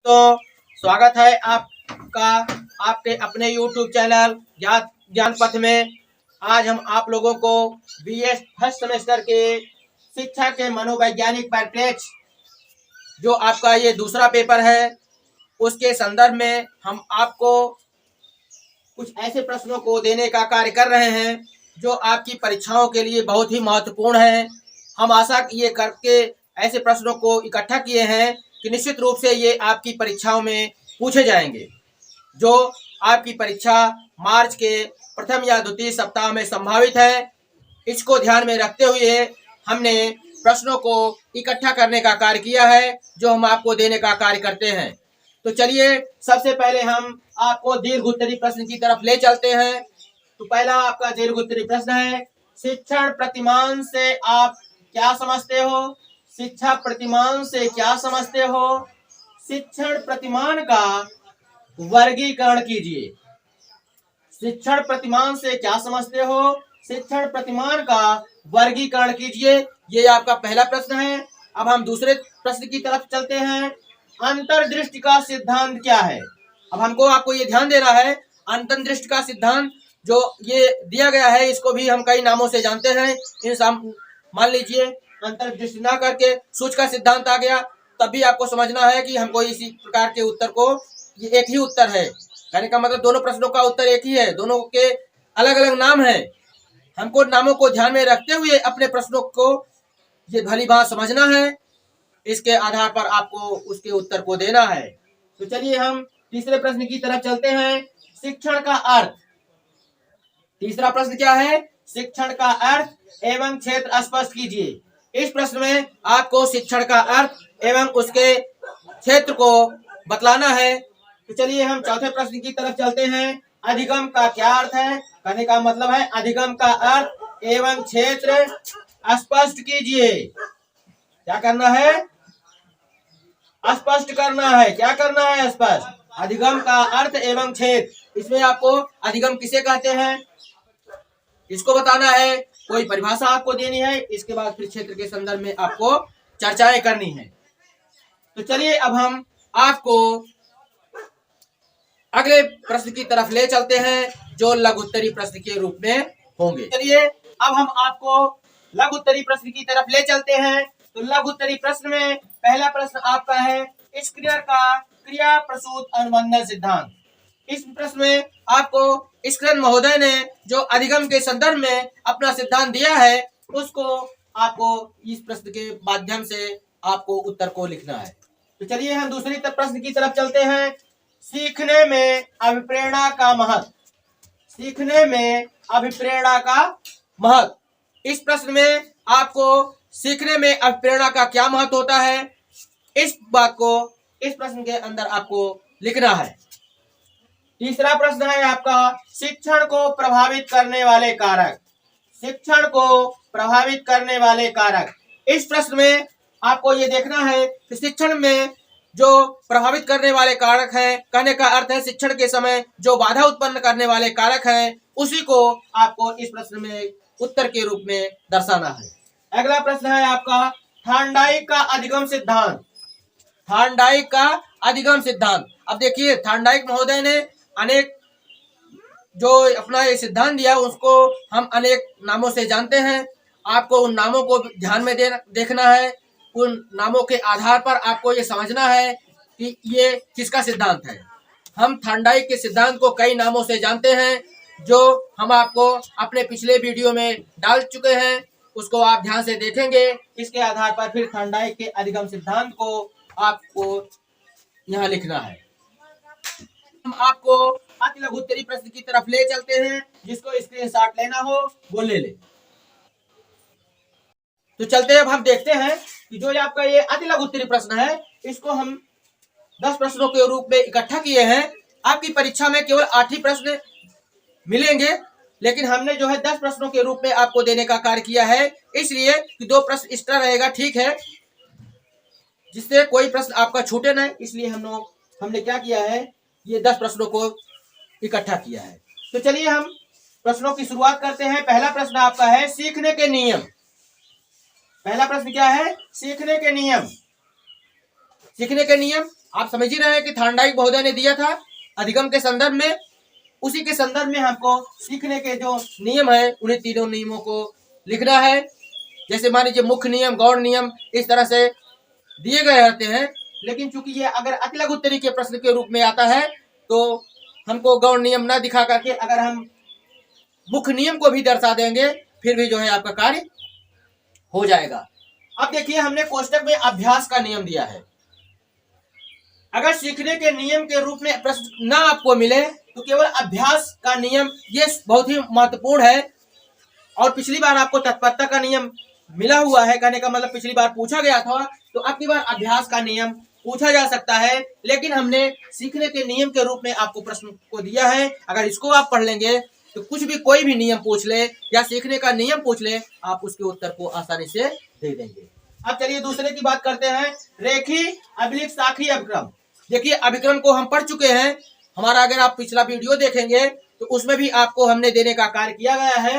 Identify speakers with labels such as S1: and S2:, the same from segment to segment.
S1: तो स्वागत है आपका आपके अपने YouTube चैनल ज्ञान पथ में। आज हम आप लोगों को बीएस फर्स्ट सेमेस्टर के शिक्षा के मनोवैज्ञानिक परिप्रेक्ष्य जो आपका ये दूसरा पेपर है उसके संदर्भ में हम आपको कुछ ऐसे प्रश्नों को देने का कार्य कर रहे हैं जो आपकी परीक्षाओं के लिए बहुत ही महत्वपूर्ण है। हम आशा ये करके ऐसे प्रश्नों को इकट्ठा किए हैं कि निश्चित रूप से ये आपकी परीक्षाओं में पूछे जाएंगे। जो आपकी परीक्षा मार्च के प्रथम या द्वितीय सप्ताह में संभावित है, इसको ध्यान में रखते हुए हमने प्रश्नों को इकट्ठा करने का कार्य किया है जो हम आपको देने का कार्य करते हैं। तो चलिए सबसे पहले हम आपको दीर्घ उत्तरी प्रश्न की तरफ ले चलते हैं। तो पहला आपका दीर्घ उत्तरी प्रश्न है, शिक्षण प्रतिमान से आप क्या समझते हो? शिक्षा प्रतिमान से क्या समझते हो? शिक्षण प्रतिमान का वर्गीकरण कीजिए। शिक्षण प्रतिमान से क्या समझते हो? शिक्षण प्रतिमान का वर्गीकरण कीजिए। ये आपका पहला प्रश्न है। अब हम दूसरे प्रश्न की तरफ चलते हैं। अंतर्दृष्टि का सिद्धांत क्या है? अब हमको आपको ये ध्यान देना है, अंतर्दृष्टि का सिद्धांत जो ये दिया गया है इसको भी हम कई नामों से जानते हैं। मान लीजिए अंतर्दृष्टि ना करके सूच का सिद्धांत आ गया, तब भी आपको समझना है कि हमको इसी प्रकार के उत्तर को, ये एक ही उत्तर है, कहने का मतलब दोनों प्रश्नों का उत्तर एक ही है, दोनों के अलग अलग नाम है। हमको नामों को ध्यान में रखते हुए अपने प्रश्नों को ये भली बात समझना है, इसके आधार पर आपको उसके उत्तर को देना है। तो चलिए हम तीसरे प्रश्न की तरफ चलते हैं। शिक्षण का अर्थ। तीसरा प्रश्न क्या है? शिक्षण का अर्थ एवं क्षेत्र स्पष्ट कीजिए। इस प्रश्न में आपको शिक्षण का अर्थ एवं उसके क्षेत्र को बतलाना है। तो चलिए हम चौथे प्रश्न की तरफ चलते हैं। अधिगम का क्या अर्थ है? कहने का मतलब है अधिगम का अर्थ एवं क्षेत्र स्पष्ट कीजिए। क्या करना है? स्पष्ट करना है। क्या करना है? स्पष्ट। अधिगम का अर्थ एवं क्षेत्र, इसमें आपको अधिगम किसे कहते हैं इसको बताना है, कोई परिभाषा आपको देनी है, इसके बाद फिर क्षेत्र के संदर्भ में आपको चर्चाएं करनी है। तो चलिए अब हम आपको अगले प्रश्न की तरफ ले चलते हैं जो लघु उत्तरी प्रश्न के रूप में होंगे। चलिए अब हम आपको लघु उत्तरी प्रश्न की तरफ ले चलते हैं। तो लघु उत्तरी प्रश्न में पहला प्रश्न आपका है, स्किनर का क्रिया प्रसूत अनुबंधन सिद्धांत। इस प्रश्न में आपको स्किनर महोदय ने जो अधिगम के संदर्भ में अपना सिद्धांत दिया है उसको आपको इस प्रश्न के माध्यम से आपको उत्तर को लिखना है। तो चलिए हम दूसरी प्रश्न की तरफ चलते हैं। सीखने में अभिप्रेरणा का महत्व। सीखने में अभिप्रेरणा का महत्व। इस प्रश्न में आपको सीखने में अभिप्रेरणा का क्या महत्व होता है, इस बात को इस प्रश्न के अंदर आपको लिखना है। तीसरा प्रश्न है आपका, शिक्षण को प्रभावित करने वाले कारक। शिक्षण को प्रभावित करने वाले कारक। इस प्रश्न में आपको ये देखना है कि शिक्षण में जो प्रभावित करने वाले कारक हैं, कहने का अर्थ है शिक्षण के समय जो बाधा उत्पन्न करने वाले कारक हैं उसी को आपको इस प्रश्न में उत्तर के रूप में दर्शाना है। अगला प्रश्न है आपका, थॉर्नडाइक का अधिगम सिद्धांत। थॉर्नडाइक का अधिगम सिद्धांत। अब देखिए थॉर्नडाइक महोदय ने अनेक जो अपना ये सिद्धांत दिया उसको हम अनेक नामों से जानते हैं। आपको उन नामों को ध्यान में देखना है। उन नामों के आधार पर आपको ये समझना है कि ये किसका सिद्धांत है। हम थॉर्नडाइक के सिद्धांत को कई नामों से जानते हैं जो हम आपको अपने पिछले वीडियो में डाल चुके हैं, उसको आप ध्यान से देखेंगे। इसके आधार पर फिर थॉर्नडाइक के अधिगम सिद्धांत को आपको यहाँ लिखना है। हम आपको अति लघु उत्तरी प्रश्न की तरफ ले चलते हैं, जिसको स्क्रीनशॉट लेना हो वो ले ले। तो चलते अब हम देखते हैं कि जो आपका ये अति लघु उत्तरी प्रश्न है इसको हम 10 प्रश्नों के रूप में इकट्ठा किए हैं। आपकी परीक्षा में केवल 8 ही प्रश्न मिलेंगे, लेकिन हमने जो है 10 प्रश्नों के रूप में आपको देने का कार्य किया है, इसलिए कि 2 प्रश्न एक्स्ट्रा रहेगा, ठीक है, जिससे कोई प्रश्न आपका छूटे न। इसलिए हमने क्या किया है, ये 10 प्रश्नों को इकट्ठा किया है। तो चलिए हम प्रश्नों की शुरुआत करते हैं। पहला प्रश्न आपका है, सीखने के नियम। पहला प्रश्न क्या है? सीखने के नियम। सीखने के नियम आप समझ ही रहे हैं कि थार्नडाइक महोदय ने दिया था अधिगम के संदर्भ में, उसी के संदर्भ में हमको सीखने के जो नियम है उन्हीं तीनों नियमों को लिखना है। जैसे मान लीजिए मुख्य नियम, गौण नियम इस तरह से दिए गए रहते हैं, लेकिन चूंकि ये अगर अति लघु उत्तरीय के प्रश्न के रूप में आता है तो हमको गौण नियम न दिखा करके अगर हम मुख्य नियम को भी दर्शा देंगे फिर भी जो है आपका कार्य हो जाएगा। अब देखिए हमने कोष्टक में अभ्यास का नियम दिया है। अगर सीखने के नियम के रूप में प्रश्न ना आपको मिले तो केवल अभ्यास का नियम ये बहुत ही महत्वपूर्ण है। और पिछली बार आपको तत्परता का नियम मिला हुआ है, कहने का मतलब पिछली बार पूछा गया था, तो अब की बार अभ्यास का नियम पूछा जा सकता है, लेकिन हमने सीखने के नियम के रूप में आपको प्रश्न को दिया है। अगर इसको आप पढ़ लेंगे तो कुछ भी कोई भी नियम पूछ ले या सीखने का नियम पूछ ले आप उसके उत्तर को आसानी से दे देंगे। अब चलिए दूसरे की बात करते हैं, रेखी अभिलिख साखी अभिक्रम। देखिए अभिक्रम को हम पढ़ चुके हैं, हमारा अगर आप पिछला वीडियो देखेंगे तो उसमें भी आपको हमने देने का कार्य किया गया है।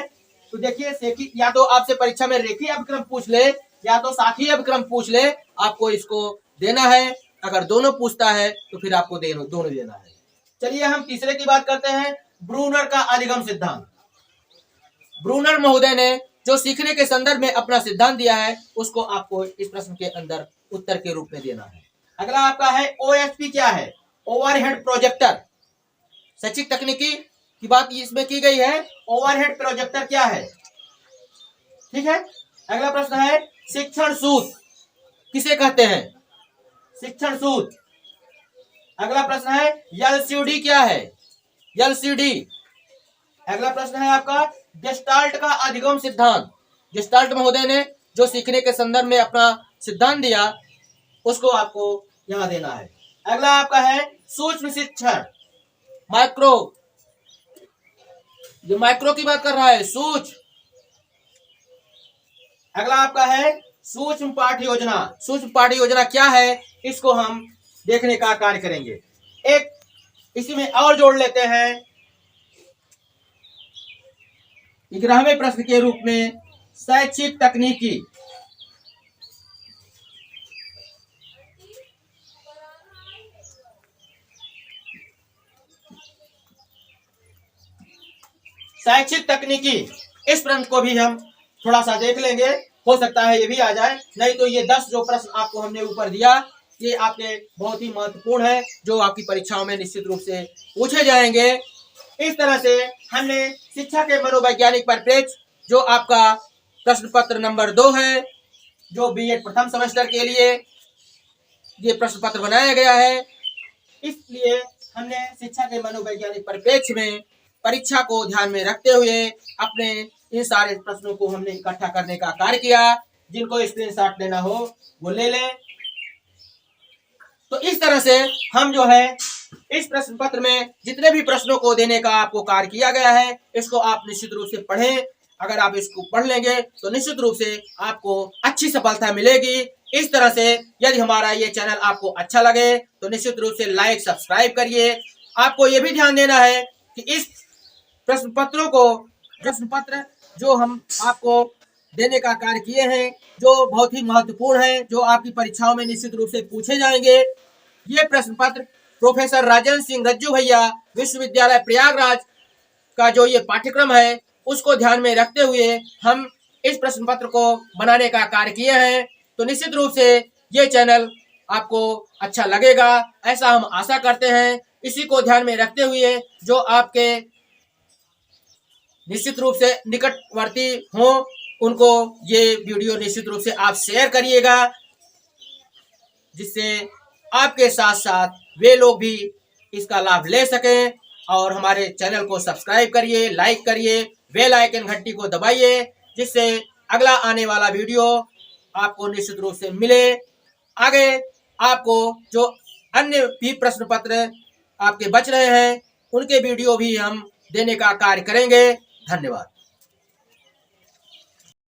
S1: तो देखिए या तो आपसे परीक्षा में रेखी अभिक्रम पूछ ले या तो साखी अभिक्रम पूछ ले, आपको इसको देना है। अगर दोनों पूछता है तो फिर आपको दोनों देना है। चलिए हम तीसरे की बात करते हैं, ब्रूनर का अधिगम सिद्धांत। ब्रूनर महोदय ने जो सीखने के संदर्भ में अपना सिद्धांत दिया है उसको आपको इस प्रश्न के अंदर उत्तर के रूप में देना है। अगला आपका है OHP क्या है, ओवरहेड प्रोजेक्टर। शैक्षिक तकनीकी की बात इसमें की गई है, ओवरहेड प्रोजेक्टर क्या है, ठीक है। अगला प्रश्न है शिक्षण सूत्र किसे कहते हैं, शिक्षण सूत्र। अगला प्रश्न है LCD क्या है, LCD। अगला प्रश्न है आपका गेस्टाल्ट का अधिगम सिद्धांत। गेस्टाल्ट महोदय ने जो सीखने के संदर्भ में अपना सिद्धांत दिया उसको आपको यहां देना है। अगला आपका है सूक्ष्म शिक्षण, माइक्रो। जो माइक्रो की बात कर रहा है, सूक्ष्म। अगला आपका है सूक्ष्म पाठ्य योजना। सूक्ष्म पाठ्य योजना क्या है इसको हम देखने का कार्य करेंगे। एक इसी में और जोड़ लेते हैं 11वें प्रश्न के रूप में शैक्षिक तकनीकी। शैक्षिक तकनीकी इस प्रश्न को भी हम थोड़ा सा देख लेंगे, हो सकता है ये भी आ जाए, नहीं तो ये 10 जो प्रश्न आपको हमने ऊपर दिया ये आपके बहुत ही महत्वपूर्ण है जो आपकी परीक्षाओं में निश्चित रूप से पूछे जाएंगे। इस तरह से हमने शिक्षा के मनोवैज्ञानिक परिप्रेक्ष्य जो आपका प्रश्न पत्र नंबर 2 है, जो बीएड प्रथम सेमेस्टर के लिए ये प्रश्न पत्र बनाया गया है, इसलिए हमने शिक्षा के मनोवैज्ञानिक परिप्रेक्ष्य में परीक्षा को ध्यान में रखते हुए अपने इन सारे प्रश्नों को हमने इकट्ठा करने का कार्य किया। जिनको स्क्रीनशॉट लेना हो वो ले लें। तो इस तरह से हम जो है इस प्रश्न पत्र में जितने भी प्रश्नों को देने का आपको कार्य किया गया है इसको आप निश्चित रूप से पढ़ें। अगर आप इसको पढ़ लेंगे तो निश्चित रूप से आपको अच्छी सफलता मिलेगी। इस तरह से यदि हमारा ये चैनल आपको अच्छा लगे तो निश्चित रूप से लाइक सब्सक्राइब करिए। आपको ये भी ध्यान देना है कि इस प्रश्न पत्र जो हम आपको देने का कार्य किए हैं जो बहुत ही महत्वपूर्ण है, जो आपकी परीक्षाओं में निश्चित रूप से पूछे जाएंगे, ये प्रश्न पत्र प्रोफेसर राजेंद्र सिंह रज्जू भैया विश्वविद्यालय प्रयागराज का जो ये पाठ्यक्रम है उसको ध्यान में रखते हुए हम इस प्रश्न पत्र को बनाने का कार्य किए हैं। तो निश्चित रूप से ये चैनल आपको अच्छा लगेगा ऐसा हम आशा करते हैं। इसी को ध्यान में रखते हुए जो आपके निश्चित रूप से निकटवर्ती हों उनको ये वीडियो निश्चित रूप से आप शेयर करिएगा, जिससे आपके साथ साथ वे लोग भी इसका लाभ ले सकें। और हमारे चैनल को सब्सक्राइब करिए, लाइक करिए, बेल आइकन घंटी को दबाइए, जिससे अगला आने वाला वीडियो आपको निश्चित रूप से मिले। आगे आपको जो अन्य भी प्रश्न पत्र आपके बच रहे हैं उनके वीडियो भी हम देने का कार्य करेंगे। धन्यवाद।